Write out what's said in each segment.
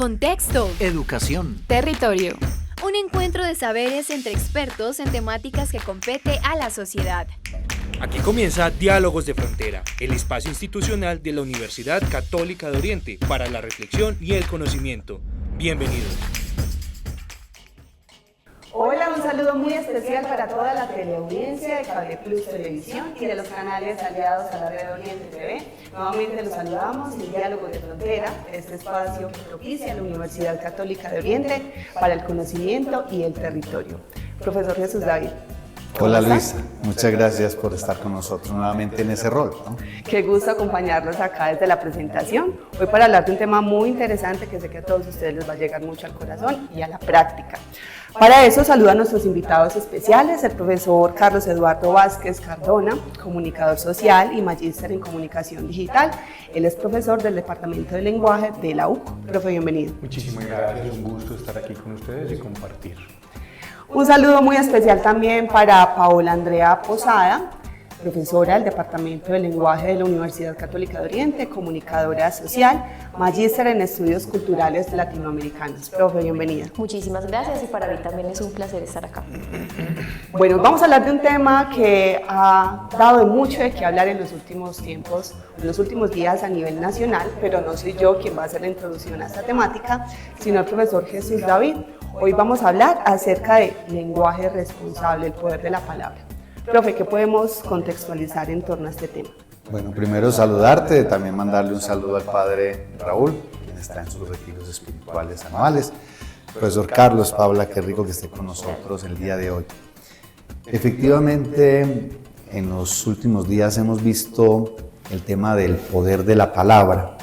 Contexto. Educación. Territorio. Un encuentro de saberes entre expertos en temáticas que compete a la sociedad. Aquí comienza Diálogos de Frontera, el espacio institucional de la Universidad Católica de Oriente para la reflexión y el conocimiento. Bienvenidos. Hola, un saludo muy especial para toda la teleaudiencia de Cable Plus Televisión y de los canales aliados a la Red Oriente TV. Nuevamente los saludamos en Diálogos de Frontera, este espacio que propicia la Universidad Católica de Oriente para el conocimiento y el territorio. Profesor Jesús David. Hola Luisa, muchas gracias por estar con nosotros nuevamente en ese rol, ¿no? Qué gusto acompañarlos acá desde la presentación. Hoy para hablar de un tema muy interesante que sé que a todos ustedes les va a llegar mucho al corazón y a la práctica. Para eso saludo a nuestros invitados especiales, el profesor Carlos Eduardo Vázquez Cardona, comunicador social y magíster en comunicación digital. Él es profesor del Departamento de Lenguaje de la UCO. Profe, bienvenido. Muchísimas gracias, un gusto estar aquí con ustedes y compartir. Un saludo muy especial también para Paola Andrea Posada, profesora del Departamento de Lenguaje de la Universidad Católica de Oriente, comunicadora social, magíster en estudios culturales latinoamericanos. Profe, bienvenida. Muchísimas gracias y para mí también es un placer estar acá. Bueno, vamos a hablar de un tema que ha dado mucho de qué hablar en los últimos tiempos, en los últimos días a nivel nacional, pero no soy yo quien va a hacer la introducción a esta temática, sino el profesor Jesús David. Hoy vamos a hablar acerca de lenguaje responsable, el poder de la palabra. Profe, ¿qué podemos contextualizar en torno a este tema? Bueno, primero saludarte, también mandarle un saludo al padre Raúl, quien está en sus retiros espirituales anuales. Profesor Carlos, Paula, qué rico que esté con nosotros el día de hoy. Efectivamente, en los últimos días hemos visto el tema del poder de la palabra.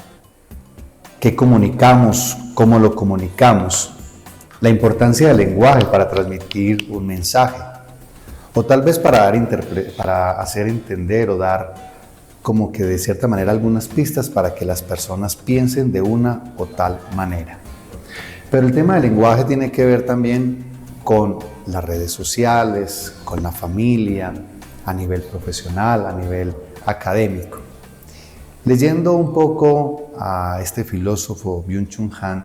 ¿Qué comunicamos? ¿Cómo lo comunicamos? La importancia del lenguaje para transmitir un mensaje, o tal vez para hacer entender o dar como que de cierta manera algunas pistas para que las personas piensen de una o tal manera. Pero el tema del lenguaje tiene que ver también con las redes sociales, con la familia, a nivel profesional, a nivel académico. Leyendo un poco a este filósofo Byung-Chul Han,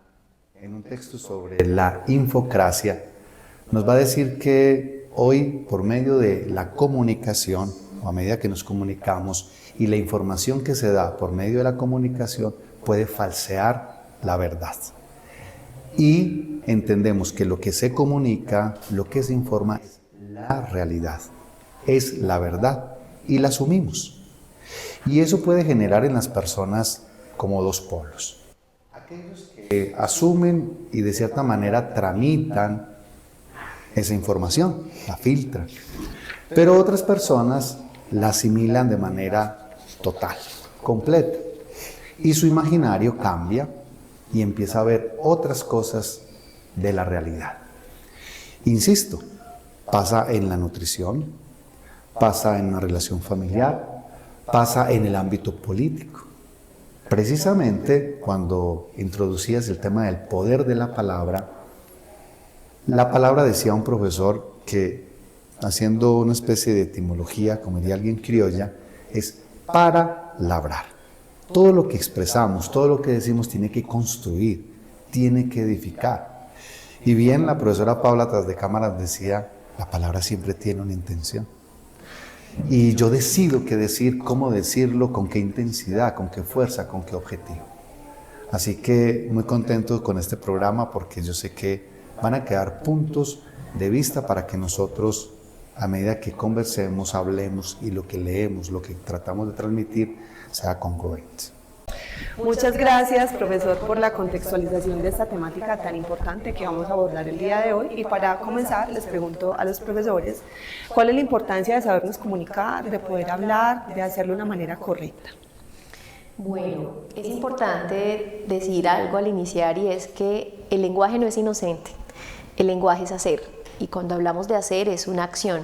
en un texto sobre la infocracia, nos va a decir que hoy, por medio de la comunicación, o a medida que nos comunicamos, y la información que se da por medio de la comunicación, puede falsear la verdad. Y entendemos que lo que se comunica, lo que se informa, es la realidad, es la verdad, y la asumimos. Y eso puede generar en las personas como dos polos. Aquellos que asumen y de cierta manera tramitan esa información, la filtran, pero otras personas la asimilan de manera total, completa, y su imaginario cambia y empieza a ver otras cosas de la realidad. Insisto, pasa en la nutrición, pasa en una relación familiar, pasa en el ámbito político. Precisamente cuando introducías el tema del poder de la palabra decía un profesor que, haciendo una especie de etimología, como diría alguien criolla, es para labrar. Todo lo que expresamos, todo lo que decimos tiene que construir, tiene que edificar. Y bien la profesora Paula tras de cámaras decía, la palabra siempre tiene una intención. Y yo decido qué decir, cómo decirlo, con qué intensidad, con qué fuerza, con qué objetivo. Así que muy contento con este programa porque yo sé que van a quedar puntos de vista para que nosotros, a medida que conversemos, hablemos y lo que leemos, lo que tratamos de transmitir, sea congruente. Muchas gracias, profesor, por la contextualización de esta temática tan importante que vamos a abordar el día de hoy. Y para comenzar, les pregunto a los profesores, ¿cuál es la importancia de sabernos comunicar, de poder hablar, de hacerlo de una manera correcta? Bueno, es importante decir algo al iniciar y es que el lenguaje no es inocente, el lenguaje es hacer. Y cuando hablamos de hacer es una acción,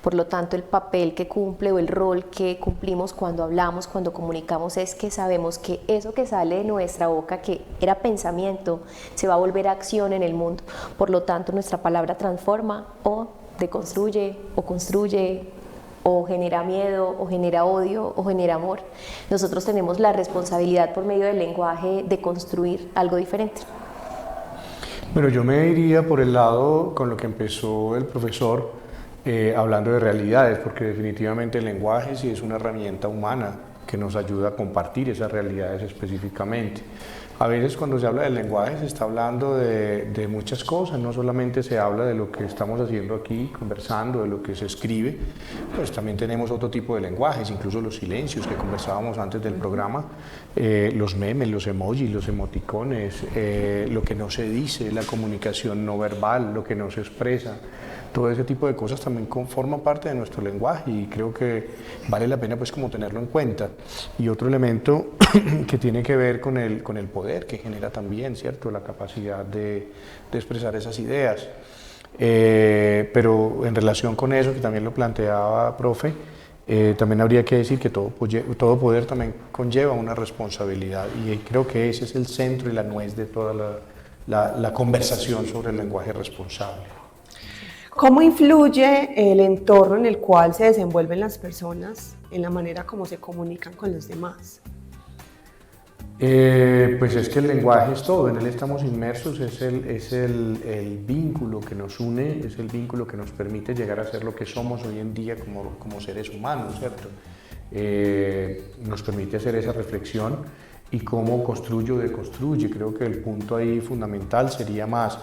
por lo tanto el papel que cumple o el rol que cumplimos cuando hablamos, cuando comunicamos es que sabemos que eso que sale de nuestra boca, que era pensamiento, se va a volver acción en el mundo, por lo tanto nuestra palabra transforma o deconstruye o construye o genera miedo o genera odio o genera amor. Nosotros tenemos la responsabilidad por medio del lenguaje de construir algo diferente. Bueno, yo me iría por el lado con lo que empezó el profesor, hablando de realidades, porque definitivamente el lenguaje sí es una herramienta humana que nos ayuda a compartir esas realidades específicamente. A veces cuando se habla del lenguaje se está hablando de muchas cosas, no solamente se habla de lo que estamos haciendo aquí, conversando, de lo que se escribe, pues también tenemos otro tipo de lenguajes, incluso los silencios que conversábamos antes del programa, los memes, los emojis, los emoticones, lo que no se dice, la comunicación no verbal, lo que no se expresa. Todo ese tipo de cosas también forman parte de nuestro lenguaje y creo que vale la pena pues como tenerlo en cuenta. Y otro elemento que tiene que ver con el poder que genera también, ¿cierto? La capacidad de expresar esas ideas. Pero en relación con eso, que también lo planteaba profe, también habría que decir que todo poder también conlleva una responsabilidad y creo que ese es el centro y la nuez de toda la conversación sobre el lenguaje responsable. ¿Cómo influye el entorno en el cual se desenvuelven las personas en la manera como se comunican con los demás? Pues es que el lenguaje es todo, en él estamos inmersos, es el vínculo que nos une, es el vínculo que nos permite llegar a ser lo que somos hoy en día como seres humanos, ¿cierto? Nos permite hacer esa reflexión y cómo construye o deconstruye. Creo que el punto ahí fundamental sería más,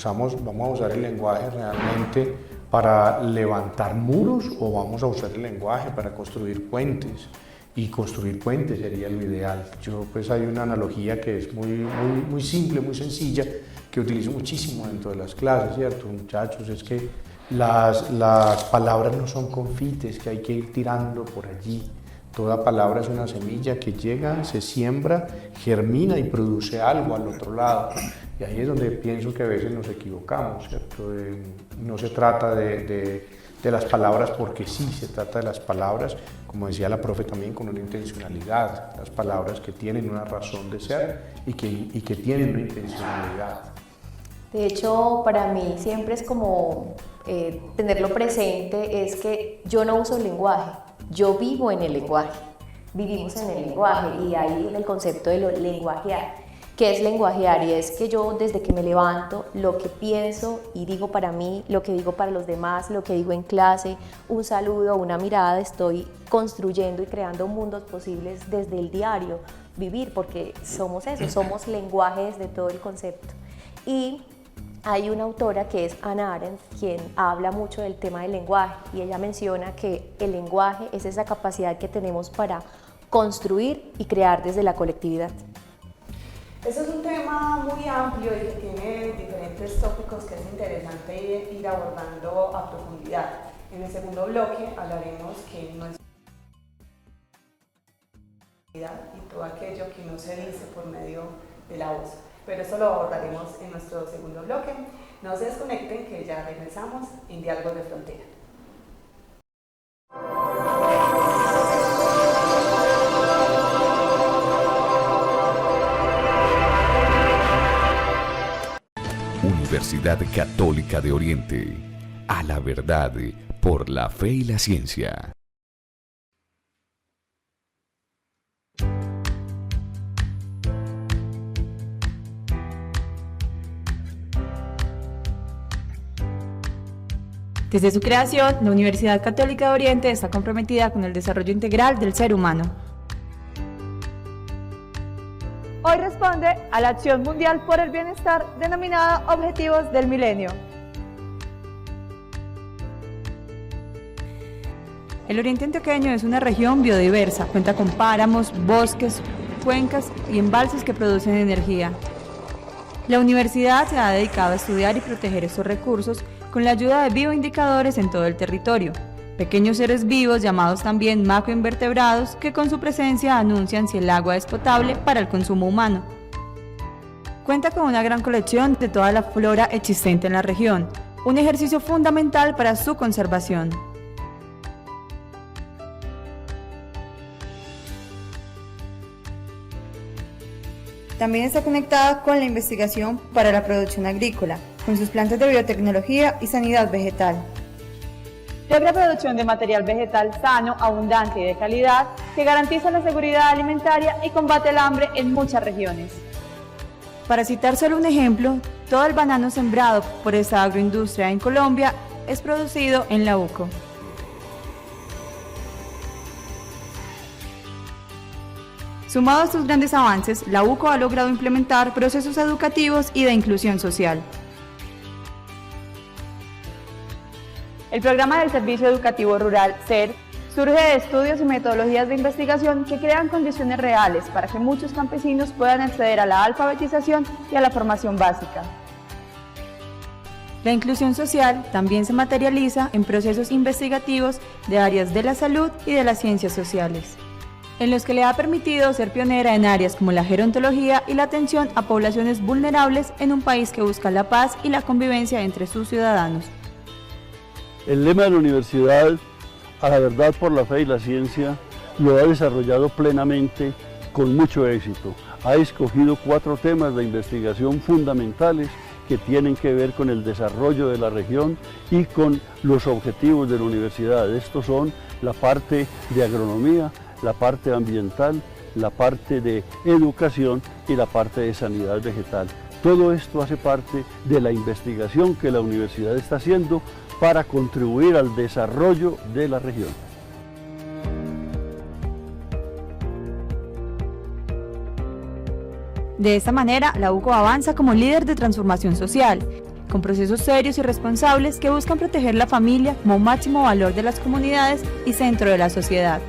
vamos a usar el lenguaje realmente para levantar muros o vamos a usar el lenguaje para construir puentes. Y construir puentes sería lo ideal. Pues hay una analogía que es muy simple, muy sencilla, que utilizo muchísimo dentro de las clases, ¿cierto? Muchachos, es que las palabras no son confites que hay que ir tirando por allí. Toda palabra es una semilla que llega, se siembra, germina y produce algo al otro lado. Y ahí es donde pienso que a veces nos equivocamos, ¿cierto? No se trata de las palabras porque sí, se trata de las palabras, como decía la profe también, con una intencionalidad, las palabras que tienen una razón de ser y que tienen una intencionalidad. De hecho, para mí siempre es como tenerlo presente, es que yo no uso el lenguaje, yo vivo en el lenguaje, vivimos en el lenguaje y ahí el concepto de lenguajear. ¿Qué es lenguajear? Y es que yo desde que me levanto, lo que pienso y digo para mí, lo que digo para los demás, lo que digo en clase, un saludo, una mirada, estoy construyendo y creando mundos posibles desde el diario vivir, porque somos eso, somos lenguaje desde todo el concepto. Y hay una autora que es Hannah Arendt, quien habla mucho del tema del lenguaje y ella menciona que el lenguaje es esa capacidad que tenemos para construir y crear desde la colectividad. Este es un tema muy amplio y que tiene diferentes tópicos que es interesante ir abordando a profundidad. En el segundo bloque hablaremos que no es y todo aquello que no se dice por medio de la voz. Pero esto lo abordaremos en nuestro segundo bloque. No se desconecten que ya regresamos en Diálogos de Frontera. Universidad Católica de Oriente, a la verdad por la fe y la ciencia. Desde su creación, la Universidad Católica de Oriente está comprometida con el desarrollo integral del ser humano. Hoy responde a la Acción Mundial por el Bienestar denominada Objetivos del Milenio. El Oriente Antioqueño es una región biodiversa, cuenta con páramos, bosques, cuencas y embalses que producen energía. La universidad se ha dedicado a estudiar y proteger estos recursos con la ayuda de bioindicadores en todo el territorio, pequeños seres vivos llamados también macroinvertebrados que con su presencia anuncian si el agua es potable para el consumo humano. Cuenta con una gran colección de toda la flora existente en la región, un ejercicio fundamental para su conservación. También está conectada con la investigación para la producción agrícola, con sus plantas de biotecnología y sanidad vegetal. Logra producción de material vegetal sano, abundante y de calidad que garantiza la seguridad alimentaria y combate el hambre en muchas regiones. Para citar solo un ejemplo, todo el banano sembrado por esta agroindustria en Colombia es producido en la UCO. Sumado a estos grandes avances, la UCO ha logrado implementar procesos educativos y de inclusión social. El programa del Servicio Educativo Rural, SER, surge de estudios y metodologías de investigación que crean condiciones reales para que muchos campesinos puedan acceder a la alfabetización y a la formación básica. La inclusión social también se materializa en procesos investigativos de áreas de la salud y de las ciencias sociales, en los que le ha permitido ser pionera en áreas como la gerontología y la atención a poblaciones vulnerables en un país que busca la paz y la convivencia entre sus ciudadanos. El lema de la universidad, a la verdad por la fe y la ciencia, lo ha desarrollado plenamente con mucho éxito. Ha escogido 4 temas de investigación fundamentales que tienen que ver con el desarrollo de la región y con los objetivos de la universidad. Estos son la parte de agronomía, la parte ambiental, la parte de educación y la parte de sanidad vegetal. Todo esto hace parte de la investigación que la universidad está haciendo para contribuir al desarrollo de la región. De esta manera, la UCO avanza como líder de transformación social, con procesos serios y responsables que buscan proteger la familia como máximo valor de las comunidades y centro de la sociedad.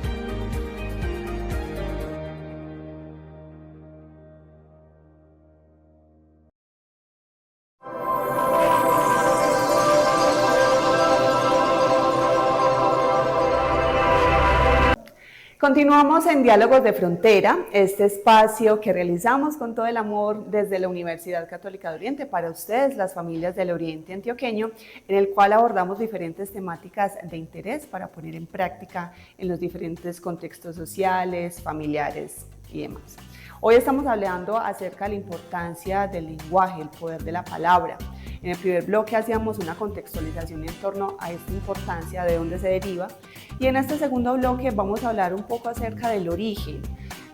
Continuamos en Diálogos de Frontera, este espacio que realizamos con todo el amor desde la Universidad Católica de Oriente para ustedes, las familias del Oriente Antioqueño, en el cual abordamos diferentes temáticas de interés para poner en práctica en los diferentes contextos sociales, familiares y demás. Hoy estamos hablando acerca de la importancia del lenguaje, el poder de la palabra. En el primer bloque hacíamos una contextualización en torno a esta importancia, de dónde se deriva, y en este segundo bloque vamos a hablar un poco acerca del origen,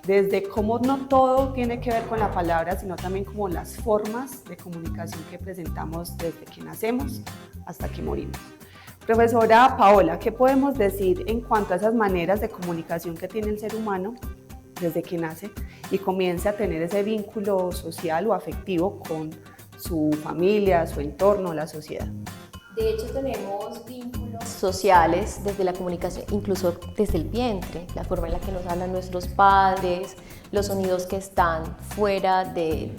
desde cómo no todo tiene que ver con la palabra, sino también como las formas de comunicación que presentamos desde que nacemos hasta que morimos. Profesora Paola, ¿qué podemos decir en cuanto a esas maneras de comunicación que tiene el ser humano desde que nace y comienza a tener ese vínculo social o afectivo con su familia, su entorno, la sociedad? De hecho, tenemos vínculos sociales desde la comunicación, incluso desde el vientre, la forma en la que nos hablan nuestros padres, los sonidos que están fuera de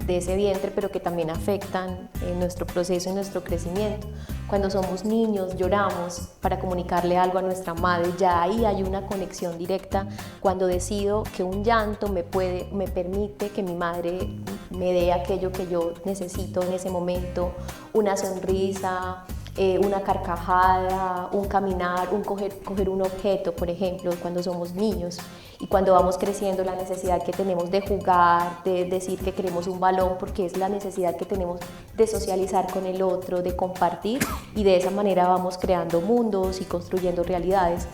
ese vientre, pero que también afectan nuestro proceso y nuestro crecimiento. Cuando somos niños lloramos para comunicarle algo a nuestra madre, ya ahí hay una conexión directa. Cuando decido que un llanto me permite que mi madre me dé aquello que yo necesito en ese momento, una sonrisa, una carcajada, un caminar, coger un objeto, por ejemplo, cuando somos niños. Y cuando vamos creciendo, la necesidad que tenemos de jugar, de decir que queremos un balón, porque es la necesidad que tenemos de socializar con el otro, de compartir, y de esa manera vamos creando mundos y construyendo realidades.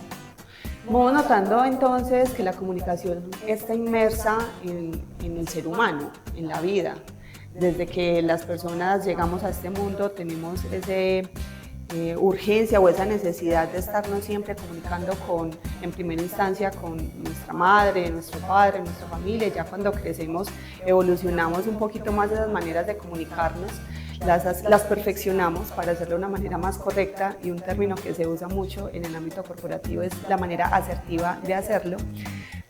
Vamos notando entonces que la comunicación está inmersa en el ser humano, en la vida. Desde que las personas llegamos a este mundo tenemos esa urgencia o esa necesidad de estarnos siempre comunicando en primera instancia con nuestra madre, nuestro padre, nuestra familia. Y ya cuando crecemos evolucionamos un poquito más de esas maneras de comunicarnos, las perfeccionamos para hacerlo de una manera más correcta, y un término que se usa mucho en el ámbito corporativo es la manera asertiva de hacerlo.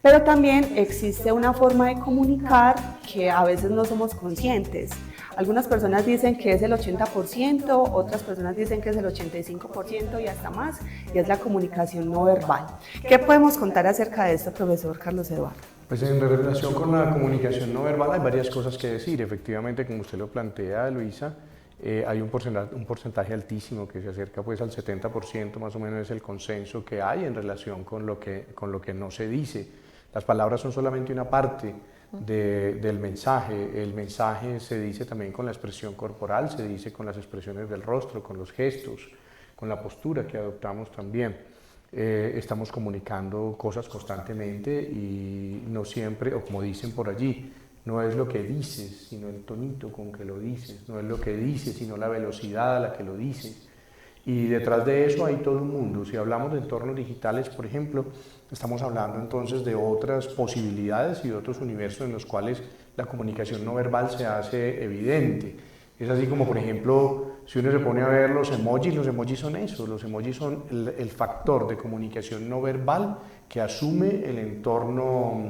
Pero también existe una forma de comunicar que a veces no somos conscientes. Algunas personas dicen que es el 80%, otras personas dicen que es el 85% y hasta más, y es la comunicación no verbal. ¿Qué podemos contar acerca de esto, profesor Carlos Eduardo? Pues en relación con la comunicación no verbal hay varias cosas que decir. Efectivamente, como usted lo plantea, Luisa, hay un porcentaje altísimo que se acerca pues al 70%, más o menos es el consenso que hay en relación con lo que no se dice. Las palabras son solamente una parte del mensaje. El mensaje se dice también con la expresión corporal, se dice con las expresiones del rostro, con los gestos, con la postura que adoptamos también. Estamos comunicando cosas constantemente y no siempre, o como dicen por allí, No es lo que dices, sino el tonito con que lo dices. No es lo que dices, sino la velocidad a la que lo dices. Y detrás de eso hay todo un mundo. Si hablamos de entornos digitales, por ejemplo, estamos hablando entonces de otras posibilidades y de otros universos en los cuales la comunicación no verbal se hace evidente. Es así como, por ejemplo, si uno se pone a ver los emojis son eso, los emojis son el factor de comunicación no verbal que asume el entorno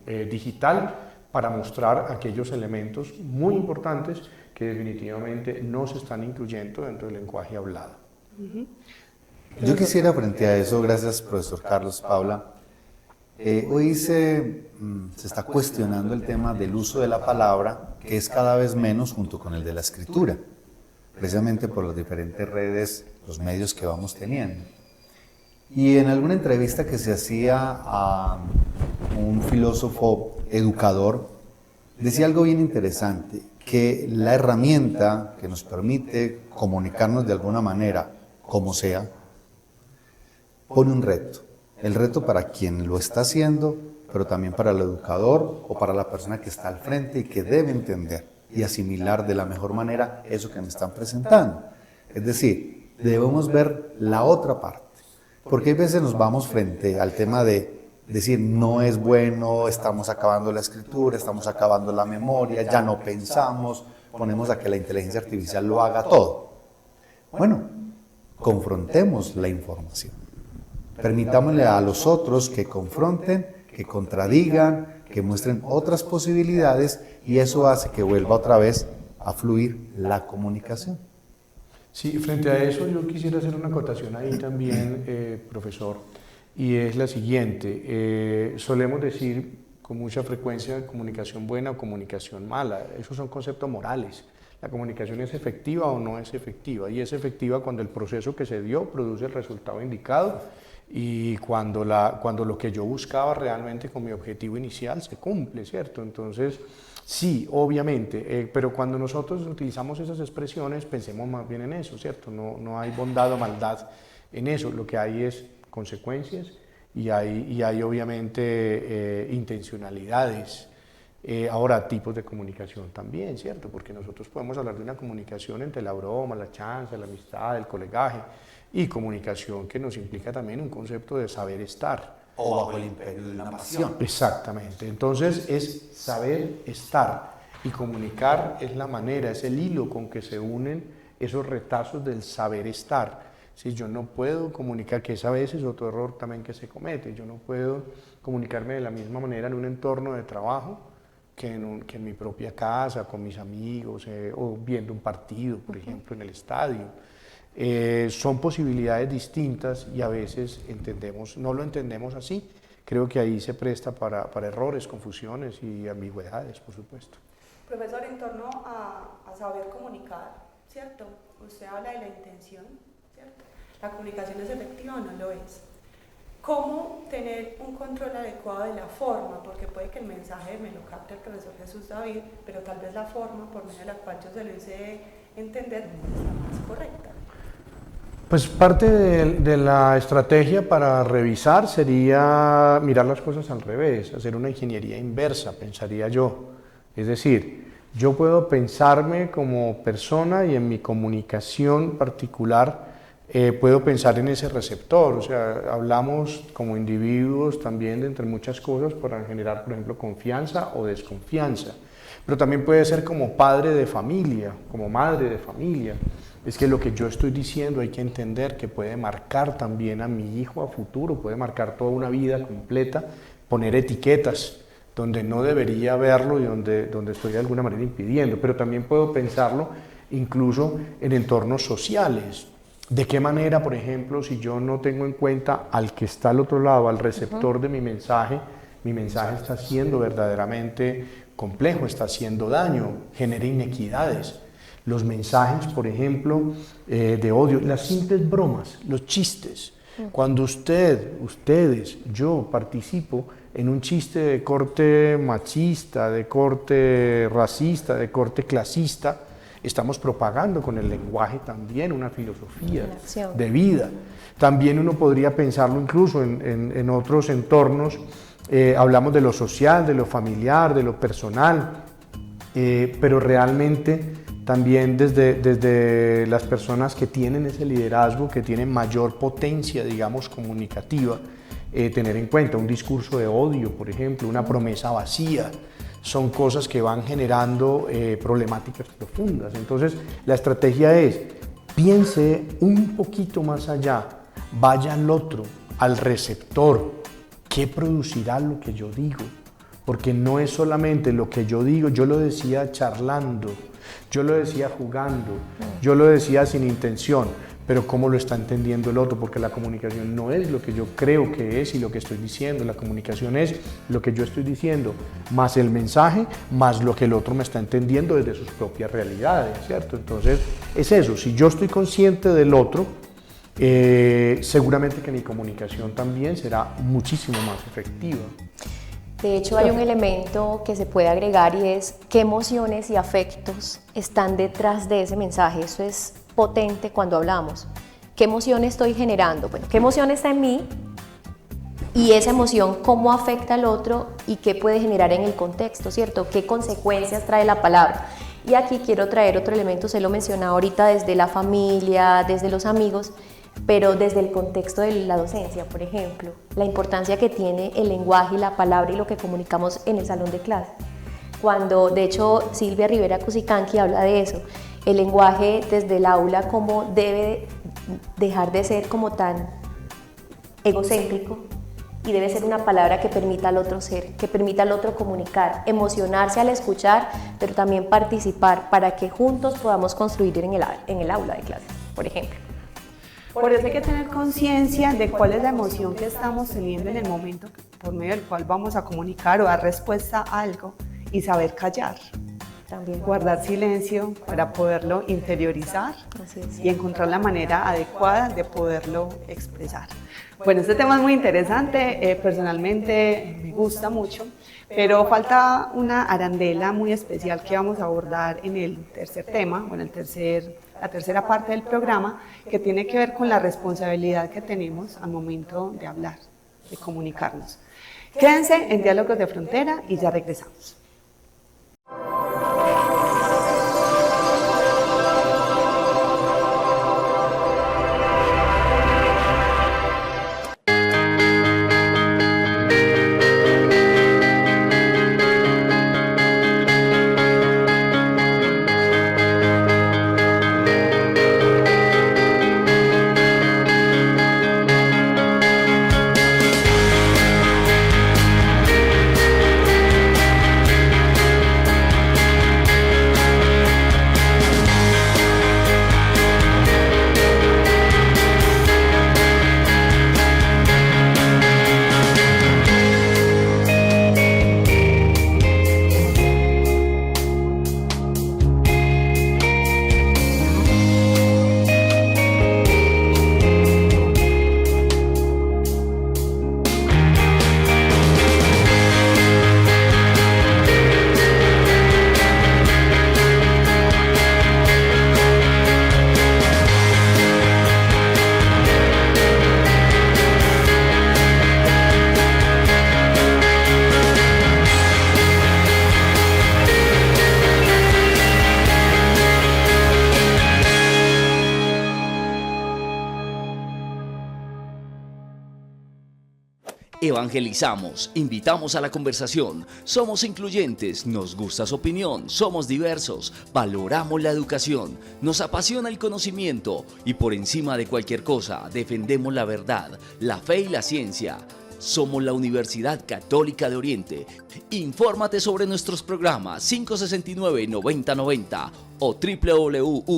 digital para mostrar aquellos elementos muy importantes que definitivamente no se están incluyendo dentro del lenguaje hablado. Yo quisiera, frente a eso, gracias profesor Carlos, Paula, hoy se está cuestionando el tema del uso de la palabra, que es cada vez menos junto con el de la escritura, precisamente por las diferentes redes, los medios que vamos teniendo. Y en alguna entrevista que se hacía a un filósofo educador, decía algo bien interesante, que la herramienta que nos permite comunicarnos de alguna manera, como sea, pone un reto. El reto para quien lo está haciendo, pero también para el educador o para la persona que está al frente y que debe entender y asimilar de la mejor manera eso que me están presentando. Es decir, debemos ver la otra parte, porque hay veces nos vamos frente al tema de decir no es bueno, estamos acabando la escritura, estamos acabando la memoria, ya no pensamos, ponemos a que la inteligencia artificial lo haga todo. Bueno, confrontemos la información. Permitámosle a los otros que confronten, que contradigan, que muestren otras posibilidades y eso hace que vuelva otra vez a fluir la comunicación. Sí, frente a eso yo quisiera hacer una acotación ahí también, profesor, y es la siguiente. Solemos decir con mucha frecuencia comunicación buena o comunicación mala. Esos son conceptos morales. La comunicación es efectiva o no es efectiva, y es efectiva cuando el proceso que se dio produce el resultado indicado y cuando lo que yo buscaba realmente con mi objetivo inicial se cumple, ¿cierto? Entonces, sí, obviamente, pero cuando nosotros utilizamos esas expresiones, pensemos más bien en eso, ¿cierto? No hay bondad o maldad en eso, lo que hay es consecuencias y hay obviamente intencionalidades. Ahora, tipos de comunicación también, ¿cierto? Porque nosotros podemos hablar de una comunicación entre la broma, la chanza, la amistad, el colegaje, y comunicación que nos implica también un concepto de saber estar. O bajo el imperio de la pasión. Exactamente. Entonces es saber estar y comunicar es la manera, es el hilo con que se unen esos retazos del saber estar. Si yo no puedo comunicar, que esa vez es otro error también que se comete, yo no puedo comunicarme de la misma manera en un entorno de trabajo que en mi propia casa, con mis amigos, o viendo un partido, por ejemplo, en el estadio. Son posibilidades distintas y a veces no lo entendemos así. Creo que ahí se presta para errores, confusiones y ambigüedades, por supuesto. Profesor, en torno a saber comunicar, ¿cierto? Usted habla de la intención, ¿cierto? ¿La comunicación es efectiva o no lo es? ¿Cómo tener un control adecuado de la forma? Porque puede que el mensaje me lo capte el profesor Jesús David, pero tal vez la forma por medio de la cual yo se lo hice entender no es la más correcta. Pues parte de la estrategia para revisar sería mirar las cosas al revés, hacer una ingeniería inversa, pensaría yo. Es decir, yo puedo pensarme como persona y en mi comunicación particular puedo pensar en ese receptor. O sea, hablamos como individuos también de entre muchas cosas para generar, por ejemplo, confianza o desconfianza. Pero también puede ser como padre de familia, como madre de familia. Es que lo que yo estoy diciendo hay que entender que puede marcar también a mi hijo a futuro, puede marcar toda una vida completa, poner etiquetas donde no debería verlo y donde estoy de alguna manera impidiendo, pero también puedo pensarlo incluso en entornos sociales. ¿De qué manera, por ejemplo, si yo no tengo en cuenta al que está al otro lado, al receptor de mi mensaje está siendo verdaderamente complejo, está haciendo daño, genera inequidades? Los mensajes, por ejemplo, de odio, las simples bromas, los chistes. Cuando ustedes, yo participo en un chiste de corte machista, de corte racista, de corte clasista, estamos propagando con el lenguaje también una filosofía de vida. También uno podría pensarlo incluso en otros entornos hablamos de lo social, de lo familiar, de lo personal, pero realmente también desde las personas que tienen ese liderazgo, que tienen mayor potencia, digamos, comunicativa, tener en cuenta un discurso de odio, por ejemplo, una promesa vacía, son cosas que van generando problemáticas profundas. Entonces, la estrategia es, piense un poquito más allá, vaya al otro, al receptor, ¿qué producirá lo que yo digo? Porque no es solamente lo que yo digo, yo lo decía charlando, yo lo decía jugando, yo lo decía sin intención, pero cómo lo está entendiendo el otro, porque la comunicación no es lo que yo creo que es y lo que estoy diciendo, la comunicación es lo que yo estoy diciendo, más el mensaje, más lo que el otro me está entendiendo desde sus propias realidades, ¿cierto? Entonces, es eso, si yo estoy consciente del otro, seguramente que mi comunicación también será muchísimo más efectiva. De hecho, hay un elemento que se puede agregar y es qué emociones y afectos están detrás de ese mensaje. Eso es potente cuando hablamos. ¿Qué emoción estoy generando? Bueno, ¿qué emoción está en mí? Y esa emoción, ¿cómo afecta al otro? ¿Y qué puede generar en el contexto, cierto? ¿Qué consecuencias trae la palabra? Y aquí quiero traer otro elemento, se lo mencionaba ahorita desde la familia, desde los amigos, pero desde el contexto de la docencia, por ejemplo, la importancia que tiene el lenguaje y la palabra y lo que comunicamos en el salón de clase. Cuando, de hecho, Silvia Rivera Cusicanqui habla de eso, el lenguaje desde el aula, cómo debe dejar de ser como tan egocéntrico y debe ser una palabra que permita al otro ser, que permita al otro comunicar, emocionarse al escuchar, pero también participar para que juntos podamos construir en el aula de clase, por ejemplo. Por eso hay que tener conciencia de cuál es la emoción que estamos teniendo en el momento por medio del cual vamos a comunicar o dar respuesta a algo y saber callar. También. Guardar silencio para poderlo interiorizar y encontrar la manera adecuada de poderlo expresar. Bueno, este tema es muy interesante, personalmente me gusta mucho, pero falta una arandela muy especial que vamos a abordar en el tercer tema, o en la tercera parte del programa, que tiene que ver con la responsabilidad que tenemos al momento de hablar, de comunicarnos. Quédense en Diálogos de Frontera y ya regresamos. Evangelizamos, invitamos a la conversación, somos incluyentes, nos gusta su opinión, somos diversos, valoramos la educación, nos apasiona el conocimiento y por encima de cualquier cosa defendemos la verdad, la fe y la ciencia. Somos la Universidad Católica de Oriente. Infórmate sobre nuestros programas 569-9090 o www.uco.edu.co.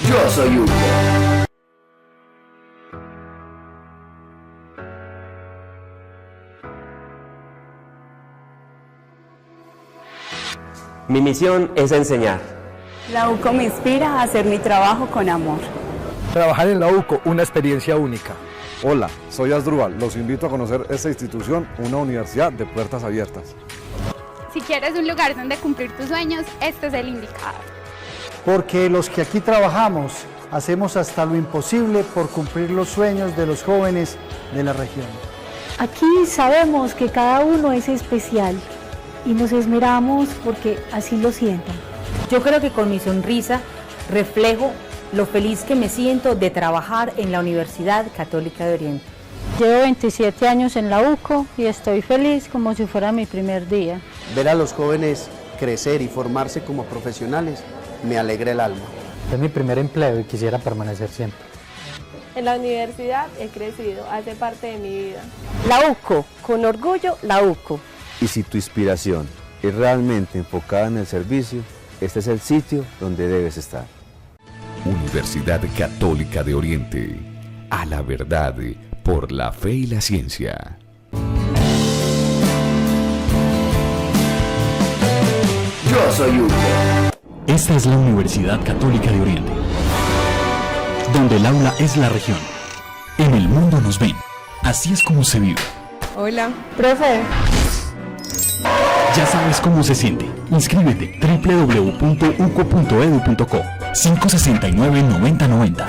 Yo soy Hugo. Mi misión es enseñar. La UCO me inspira a hacer mi trabajo con amor. Trabajar en la UCO, una experiencia única. Hola, soy Asdrúbal. Los invito a conocer esta institución, una universidad de puertas abiertas. Si quieres un lugar donde cumplir tus sueños, este es el indicado. Porque los que aquí trabajamos hacemos hasta lo imposible por cumplir los sueños de los jóvenes de la región. Aquí sabemos que cada uno es especial y nos esmeramos porque así lo sientan. Yo creo que con mi sonrisa reflejo lo feliz que me siento de trabajar en la Universidad Católica de Oriente. Llevo 27 años en la UCO y estoy feliz como si fuera mi primer día. Ver a los jóvenes crecer y formarse como profesionales me alegra el alma. Es mi primer empleo y quisiera permanecer siempre. En la universidad he crecido, hace parte de mi vida. La UCO, con orgullo la UCO. Y si tu inspiración es realmente enfocada en el servicio, este es el sitio donde debes estar. Universidad Católica de Oriente. A la verdad por la fe y la ciencia. Yo soy Hugo. Esta es la Universidad Católica de Oriente, donde el aula es la región. En el mundo nos ven. Así es como se vive. Hola, profe. Ya sabes cómo se siente. Inscríbete www.uco.edu.co 569-9090.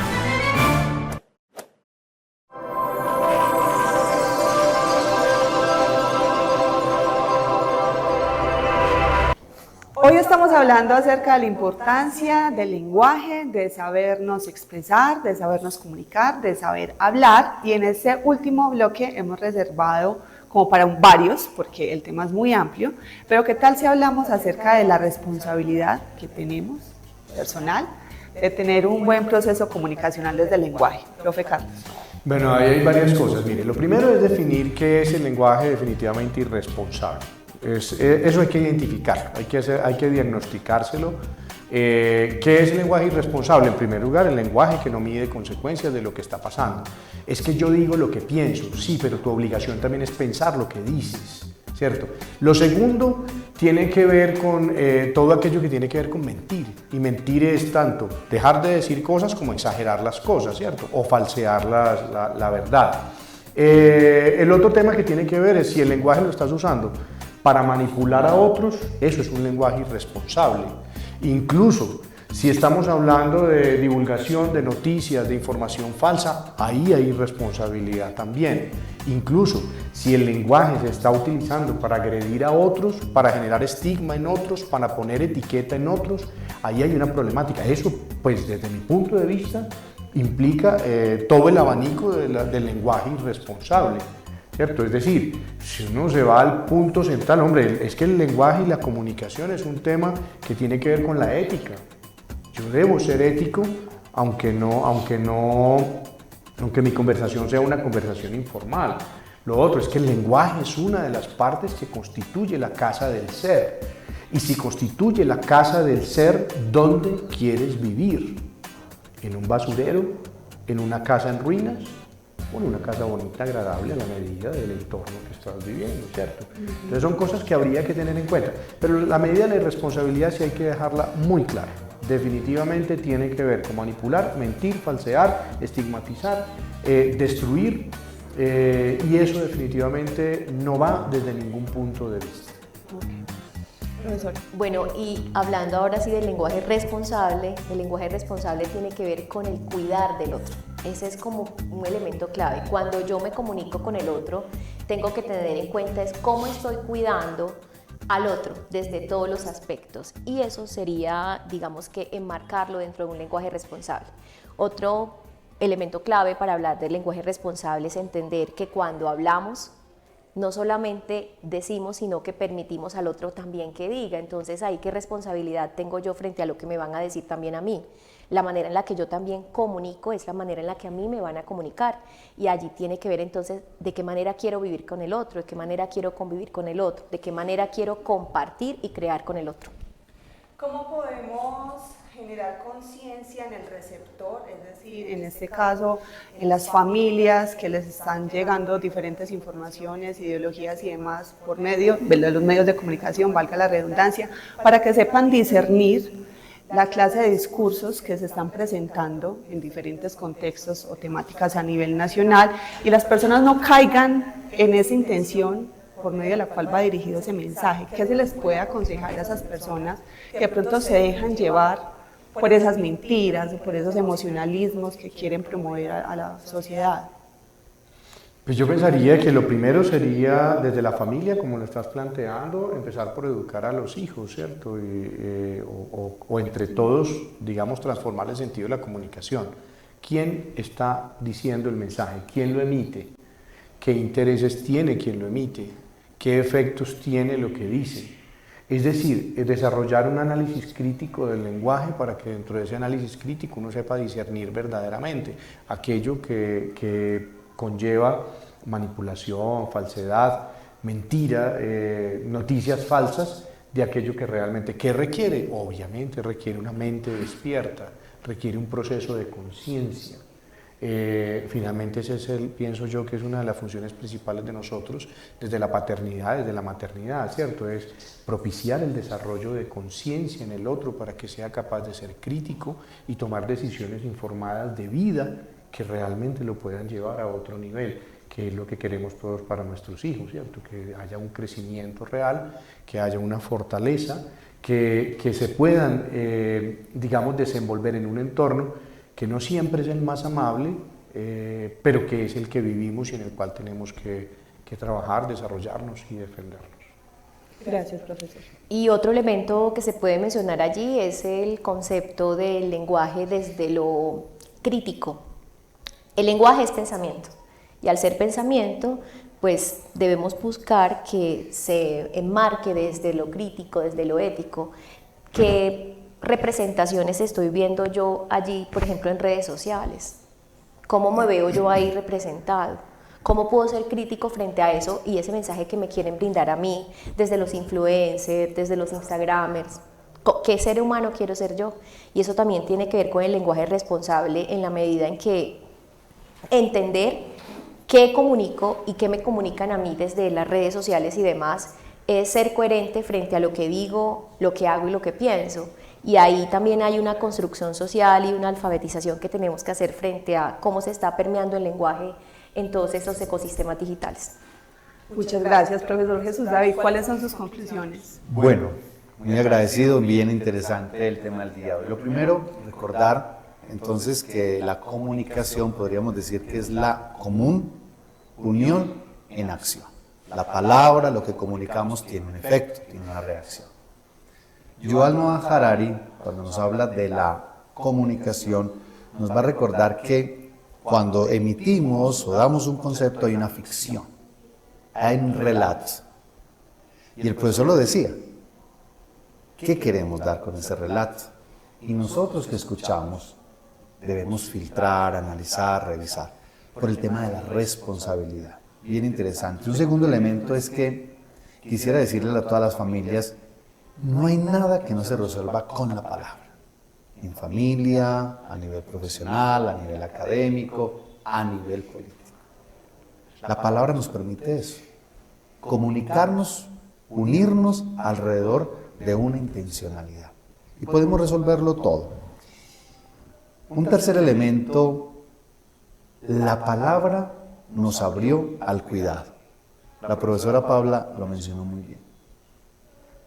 Hoy estamos hablando acerca de la importancia del lenguaje, de sabernos expresar, de sabernos comunicar, de saber hablar, y en este último bloque hemos reservado como para varios, porque el tema es muy amplio, pero ¿qué tal si hablamos acerca de la responsabilidad que tenemos personal de tener un buen proceso comunicacional desde el lenguaje? Profe Carlos. Bueno, ahí hay varias cosas. Mire, lo primero es definir qué es el lenguaje definitivamente irresponsable. Eso hay que identificarlo, hay que diagnosticárselo. ¿Qué es el lenguaje irresponsable? En primer lugar, el lenguaje que no mide consecuencias de lo que está pasando. Es que yo digo lo que pienso, sí, pero tu obligación también es pensar lo que dices, ¿cierto? Lo segundo tiene que ver con todo aquello que tiene que ver con mentir. Y mentir es tanto dejar de decir cosas como exagerar las cosas, ¿cierto? O falsear la verdad. El otro tema que tiene que ver es si el lenguaje lo estás usando para manipular a otros, eso es un lenguaje irresponsable. Incluso si estamos hablando de divulgación de noticias, de información falsa, ahí hay irresponsabilidad también. Incluso si el lenguaje se está utilizando para agredir a otros, para generar estigma en otros, para poner etiqueta en otros, ahí hay una problemática. Eso, pues desde mi punto de vista, implica todo el abanico del lenguaje irresponsable, ¿cierto? Es decir, si uno se va al punto central, hombre, es que el lenguaje y la comunicación es un tema que tiene que ver con la ética. Yo debo ser ético, aunque mi conversación sea una conversación informal. Lo otro es que el lenguaje es una de las partes que constituye la casa del ser. Y si constituye la casa del ser, ¿dónde quieres vivir? ¿En un basurero? ¿En una casa en ruinas? O en una casa bonita, agradable a la medida del entorno que estás viviendo, ¿cierto? Entonces son cosas que habría que tener en cuenta. Pero la medida de la irresponsabilidad sí hay que dejarla muy clara. Definitivamente tiene que ver con manipular, mentir, falsear, estigmatizar, destruir, y eso definitivamente no va desde ningún punto de vista. Bueno, y hablando ahora sí del lenguaje responsable, el lenguaje responsable tiene que ver con el cuidar del otro. Ese es como un elemento clave. Cuando yo me comunico con el otro, tengo que tener en cuenta es cómo estoy cuidando al otro desde todos los aspectos, y eso sería, digamos que, enmarcarlo dentro de un lenguaje responsable. Otro elemento clave para hablar del lenguaje responsable es entender que cuando hablamos no solamente decimos, sino que permitimos al otro también que diga. Entonces, ahí qué responsabilidad tengo yo frente a lo que me van a decir también a mí. La manera en la que yo también comunico es la manera en la que a mí me van a comunicar, y allí tiene que ver entonces de qué manera quiero vivir con el otro, de qué manera quiero convivir con el otro, de qué manera quiero compartir y crear con el otro. ¿Cómo podemos generar conciencia en el receptor, es decir, en este caso, en las familias que les están llegando diferentes informaciones, ideologías y demás por medio de los medios de comunicación, valga la redundancia, para que sepan discernir la clase de discursos que se están presentando en diferentes contextos o temáticas a nivel nacional, y las personas no caigan en esa intención por medio de la cual va dirigido ese mensaje? ¿Qué se les puede aconsejar a esas personas que de pronto se dejan llevar por esas mentiras o por esos emocionalismos que quieren promover a la sociedad? Pues yo pensaría que lo primero sería desde la familia, como lo estás planteando, empezar por educar a los hijos, ¿cierto? O entre todos, digamos, transformar el sentido de la comunicación. ¿Quién está diciendo el mensaje? ¿Quién lo emite? ¿Qué intereses tiene quien lo emite? ¿Qué efectos tiene lo que dice? Es decir, desarrollar un análisis crítico del lenguaje para que dentro de ese análisis crítico uno sepa discernir verdaderamente aquello que conlleva manipulación, falsedad, mentira, noticias falsas, de aquello que realmente, ¿qué requiere? Obviamente requiere una mente despierta, requiere un proceso de conciencia. Finalmente ese es pienso yo que es una de las funciones principales de nosotros desde la paternidad, desde la maternidad, ¿cierto? Es propiciar el desarrollo de conciencia en el otro para que sea capaz de ser crítico y tomar decisiones informadas de vida que realmente lo puedan llevar a otro nivel, que es lo que queremos todos para nuestros hijos, ¿cierto? Que haya un crecimiento real, que haya una fortaleza, que se puedan, digamos, desenvolver en un entorno que no siempre es el más amable, pero que es el que vivimos y en el cual tenemos que trabajar, desarrollarnos y defendernos. Gracias, profesor. Y otro elemento que se puede mencionar allí es el concepto del lenguaje desde lo crítico. El lenguaje es pensamiento y al ser pensamiento, pues debemos buscar que se enmarque desde lo crítico, desde lo ético, qué representaciones estoy viendo yo allí, por ejemplo, en redes sociales, cómo me veo yo ahí representado, cómo puedo ser crítico frente a eso y ese mensaje que me quieren brindar a mí desde los influencers, desde los instagramers. ¿Qué ser humano quiero ser yo? Y eso también tiene que ver con el lenguaje responsable en la medida en que entender qué comunico y qué me comunican a mí desde las redes sociales y demás es ser coherente frente a lo que digo, lo que hago y lo que pienso. Y ahí también hay una construcción social y una alfabetización que tenemos que hacer frente a cómo se está permeando el lenguaje en todos estos ecosistemas digitales. Muchas gracias, profesor Jesús David. ¿Cuáles son sus conclusiones? Bueno, muy agradecido, bien interesante el tema del día de hoy. Lo primero, recordar entonces que la comunicación podríamos decir que es la común unión en acción. La palabra, lo que comunicamos tiene un efecto, tiene una reacción. Yuval Noah Harari, cuando nos habla de la comunicación, nos va a recordar que cuando emitimos o damos un concepto hay una ficción, hay un relato. Y el profesor lo decía, ¿qué queremos dar con ese relato? Y nosotros que escuchamos debemos filtrar, analizar, revisar, por el tema de la responsabilidad. Bien interesante. Un segundo elemento es que quisiera decirle a todas las familias, no hay nada que no se resuelva con la palabra. En familia, a nivel profesional, a nivel académico, a nivel político. La palabra nos permite eso, comunicarnos, unirnos alrededor de una intencionalidad. Y podemos resolverlo todo. Un tercer elemento, la palabra nos abrió al cuidado. La profesora Paula lo mencionó muy bien.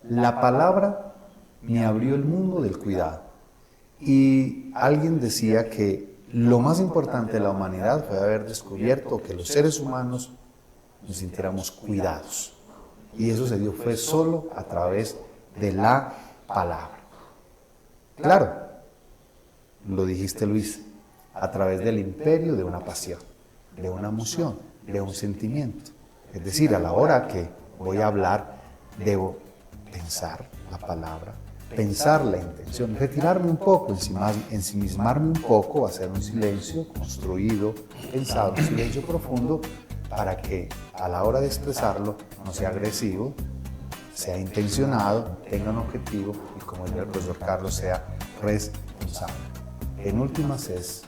La palabra me abrió el mundo del cuidado. Y alguien decía que lo más importante de la humanidad fue haber descubierto que los seres humanos nos sintiéramos cuidados. Y eso se dio fue solo a través de la palabra. Claro, lo dijiste Luis, a través del imperio de una pasión, de una emoción, de un sentimiento. Es decir, a la hora que voy a hablar, debo pensar la palabra, pensar la intención, retirarme un poco, ensimismarme un poco, hacer un silencio construido, pensado, un silencio profundo, para que a la hora de expresarlo no sea agresivo, sea intencionado, tenga un objetivo y, como dice el profesor Carlos, sea responsable. En últimas es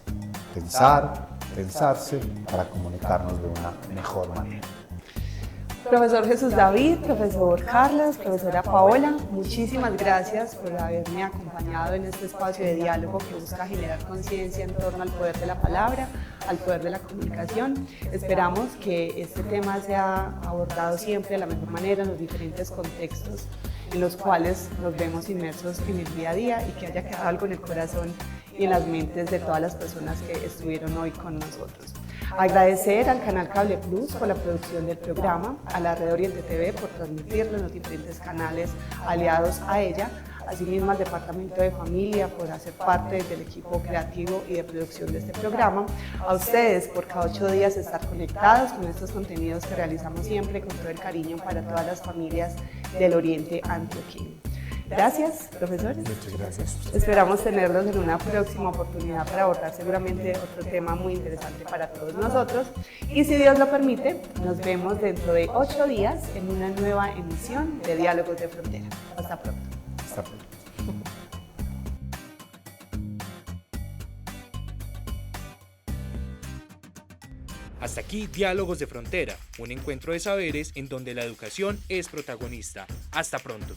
pensar, pensarse para comunicarnos de una mejor manera. Profesor Jesús David, profesor Carlos, profesora Paola, muchísimas gracias por haberme acompañado en este espacio de diálogo que busca generar conciencia en torno al poder de la palabra, al poder de la comunicación. Esperamos que este tema sea abordado siempre de la mejor manera en los diferentes contextos en los cuales nos vemos inmersos en el día a día y que haya quedado algo en el corazón y en las mentes de todas las personas que estuvieron hoy con nosotros. Agradecer al canal Cable Plus por la producción del programa, a la Red Oriente TV por transmitirlo en los diferentes canales aliados a ella, asimismo al Departamento de Familia por hacer parte del equipo creativo y de producción de este programa, a ustedes por cada 8 días estar conectados con estos contenidos que realizamos siempre con todo el cariño para todas las familias del Oriente Antioqueño. Gracias, profesores. Muchas gracias. Esperamos tenerlos en una próxima oportunidad para abordar seguramente otro tema muy interesante para todos nosotros. Y si Dios lo permite, nos vemos dentro de 8 días en una nueva emisión de Diálogos de Frontera. Hasta pronto. Hasta pronto. Hasta aquí Diálogos de Frontera, un encuentro de saberes en donde la educación es protagonista. Hasta pronto.